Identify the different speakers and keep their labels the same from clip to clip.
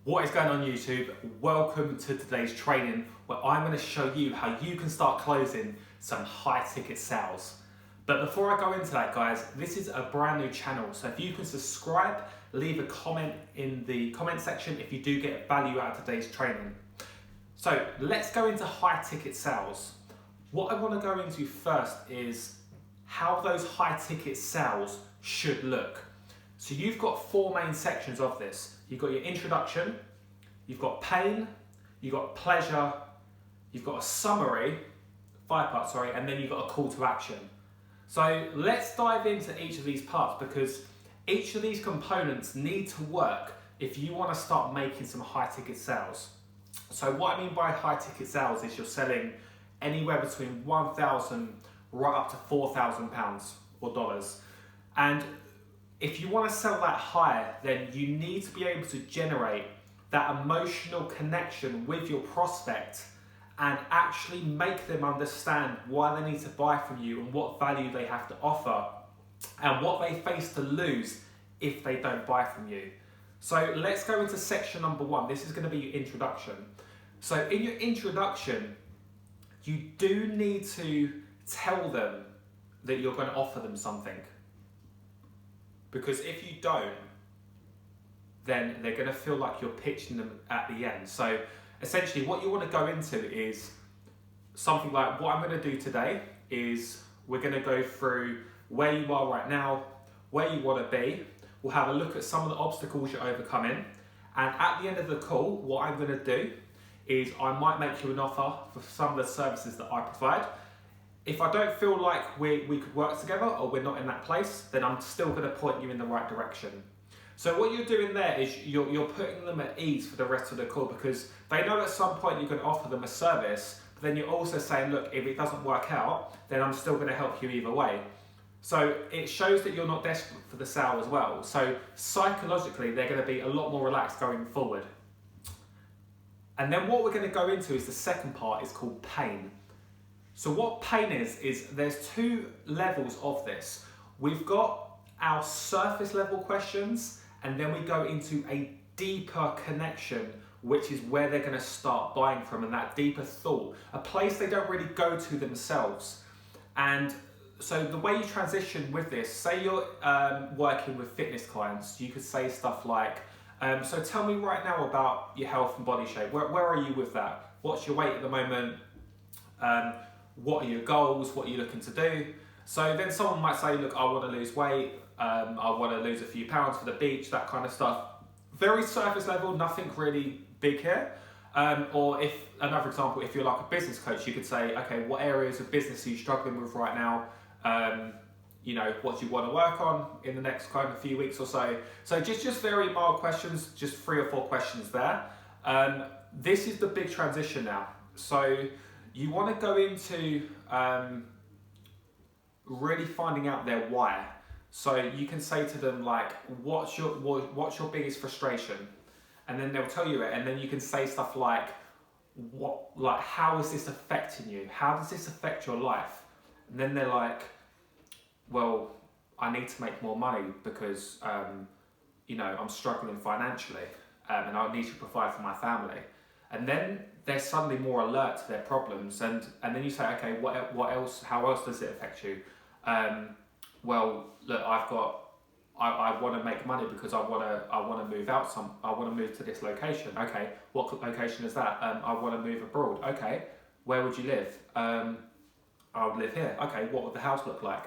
Speaker 1: What is going on YouTube? Welcome to today's training where I'm going to show you how you can start closing some high ticket sales. But before I go into that guys, this is a brand new channel. So if you can subscribe, leave a comment in the comment section if you do get value out of today's training. So let's go into high ticket sales. What I want to go into first is how those high ticket sales should look. So you've got four main sections of this. You've got your introduction, you've got pain, you've got pleasure, you've got a summary, 5 parts, sorry, and then you've got a call to action. So let's dive into each of these parts because each of these components need to work if you want to start making some high ticket sales. So what I mean by high ticket sales is you're selling anywhere between 1,000 right up to 4,000 pounds or dollars. And if you want to sell that higher, then you need to be able to generate that emotional connection with your prospect and actually make them understand why they need to buy from you and what value they have to offer and what they face to lose if they don't buy from you. So let's go into section number 1. This is going to be your introduction. So in your introduction, you do need to tell them that you're going to offer them something. Because if you don't, then they're going to feel like you're pitching them at the end. So essentially what you want to go into is something like what I'm going to do today is we're going to go through where you are right now, where you want to be. We'll have a look at some of the obstacles you're overcoming. And at the end of the call, what I'm going to do is I might make you an offer for some of the services that I provide. If I don't feel like we could work together or we're not in that place, then I'm still going to point you in the right direction. So what you're doing there is you're putting them at ease for the rest of the call because they know at some point you're going to offer them a service, but then you're also saying, look, if it doesn't work out, then I'm still going to help you either way. So it shows that you're not desperate for the sale as well. So psychologically, they're going to be a lot more relaxed going forward. And then what we're going to go into is the second part is called pain. So what pain is there's two levels of this. We've got our surface level questions, and then we go into a deeper connection, which is where they're going to start buying from, and that deeper thought, a place they don't really go to themselves. And so the way you transition with this, say you're working with fitness clients, you could say stuff like, so tell me right now about your health and body shape. Where are you with that? What's your weight at the moment? What are your goals? What are you looking to do? So then someone might say, look, I want to lose weight. I want to lose a few pounds for the beach, that kind of stuff. Very surface level, nothing really big here. Or if, another example, if you're like a business coach, you could say, okay, what areas of business are you struggling with right now? You know, what do you want to work on in the next kind of few weeks or so. So just very mild questions, just 3 or 4 questions there. This is the big transition now. So you want to go into really finding out their why. So you can say to them like, what's your biggest frustration? And then they'll tell you it, and then you can say stuff like, how is this affecting you? How does this affect your life? And then they're like, well, I need to make more money because you know, I'm struggling financially and I need to provide for my family. And then they're suddenly more alert to their problems, and then you say, okay, what else? How else does it affect you? Well, look, I want to make money because I want to move out. I want to move to this location. Okay, what location is that? I want to move abroad. Okay, where would you live? I would live here. Okay, what would the house look like?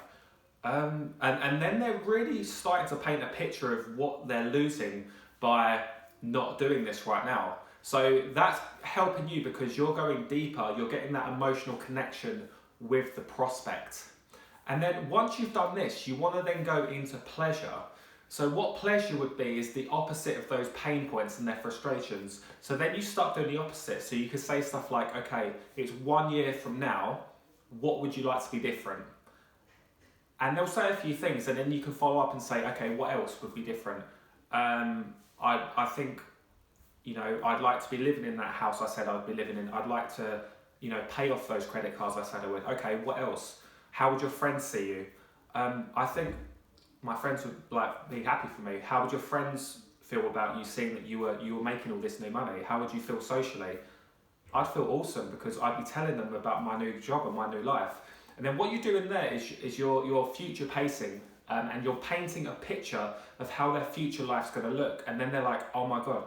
Speaker 1: And then they're really starting to paint a picture of what they're losing by not doing this right now. So that's helping you because you're going deeper, you're getting that emotional connection with the prospect. And then once you've done this, you want to then go into pleasure. So what pleasure would be is the opposite of those pain points and their frustrations. So then you start doing the opposite. So you could say stuff like, okay, it's 1 year from now, what would you like to be different? And they'll say a few things, and then you can follow up and say, okay, what else would be different? I think, you know, I'd like to be living in that house I said I'd be living in. I'd like to, you know, pay off those credit cards I said I would. Okay, what else? How would your friends see you? I think my friends would like be happy for me. How would your friends feel about you seeing that you were making all this new money? How would you feel socially? I'd feel awesome because I'd be telling them about my new job and my new life. And then what you're doing there is you're future pacing, and you're painting a picture of how their future life's going to look. And then they're like, oh my God,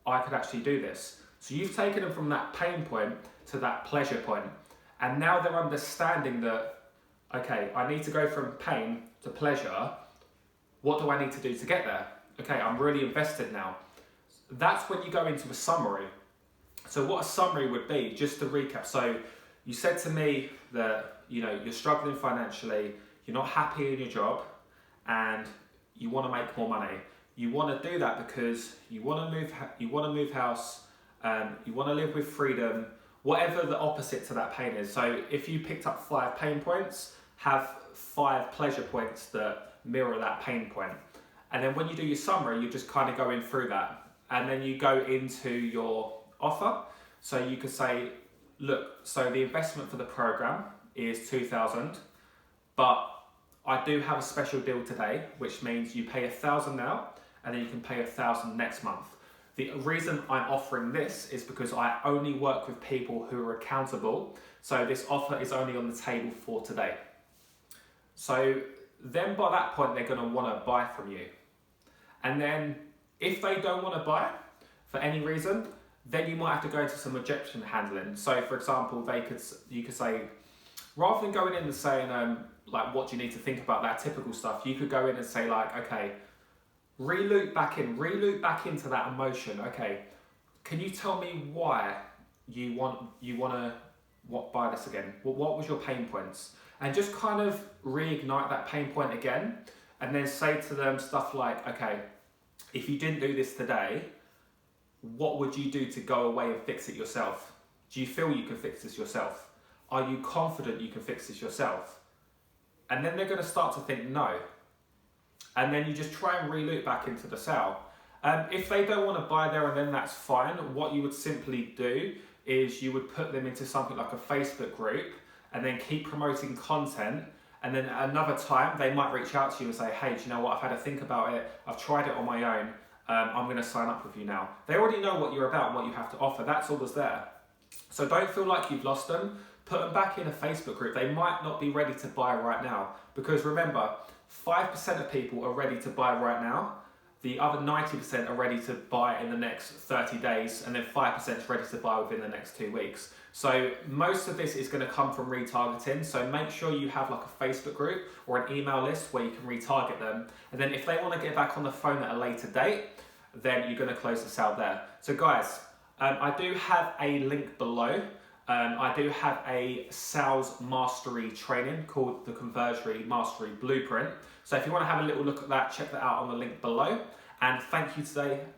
Speaker 1: I could actually do this. So you've taken them from that pain point to that pleasure point. And now they're understanding that, okay, I need to go from pain to pleasure. What do I need to do to get there? Okay, I'm really invested now. That's when you go into a summary. So what a summary would be, just to recap. So you said to me that, you're struggling financially, you're not happy in your job, and you want to make more money. You want to do that because you want to move house, you want to live with freedom, whatever the opposite to that pain is. So if you picked up 5 pain points, have 5 pleasure points that mirror that pain point. And then when you do your summary, you're just kind of going through that. And then you go into your offer. So you could say, look, so the investment for the program is 2,000, but I do have a special deal today, which means you pay 1,000 now, and then you can pay 1,000 next month. The reason I'm offering this is because I only work with people who are accountable. So this offer is only on the table for today. So then by that point, they're going to want to buy from you. And then if they don't want to buy for any reason, then you might have to go into some objection handling. So for example, you could say, rather than going in and saying, like, what do you need to think about that typical stuff, you could go in and say, like, okay, re-loop back into that emotion. Okay, can you tell me why you want to buy this again? What was your pain points? And just kind of reignite that pain point again, and then say to them stuff like, okay, if you didn't do this today, what would you do to go away and fix it yourself? Do you feel you can fix this yourself? Are you confident you can fix this yourself? And then they're going to start to think no. And then you just try and re-loop back into the sale. If they don't want to buy there and then, that's fine. What you would simply do is you would put them into something like a Facebook group and then keep promoting content. And then at another time, they might reach out to you and say, hey, do you know what? I've had to think about it. I've tried it on my own. I'm going to sign up with you now. They already know what you're about and what you have to offer. That's all that's there. So don't feel like you've lost them. Put them back in a Facebook group. They might not be ready to buy right now. Because remember, 5% of people are ready to buy right now. The other 90% are ready to buy in the next 30 days. And then 5% is ready to buy within the next 2 weeks. So most of this is going to come from retargeting. So make sure you have like a Facebook group or an email list where you can retarget them. And then if they want to get back on the phone at a later date, then you're going to close the sale there. So guys, I do have a link below. I do have a sales mastery training called the Conversion Mastery Blueprint. So if you want to have a little look at that, check that out on the link below. And thank you today, guys.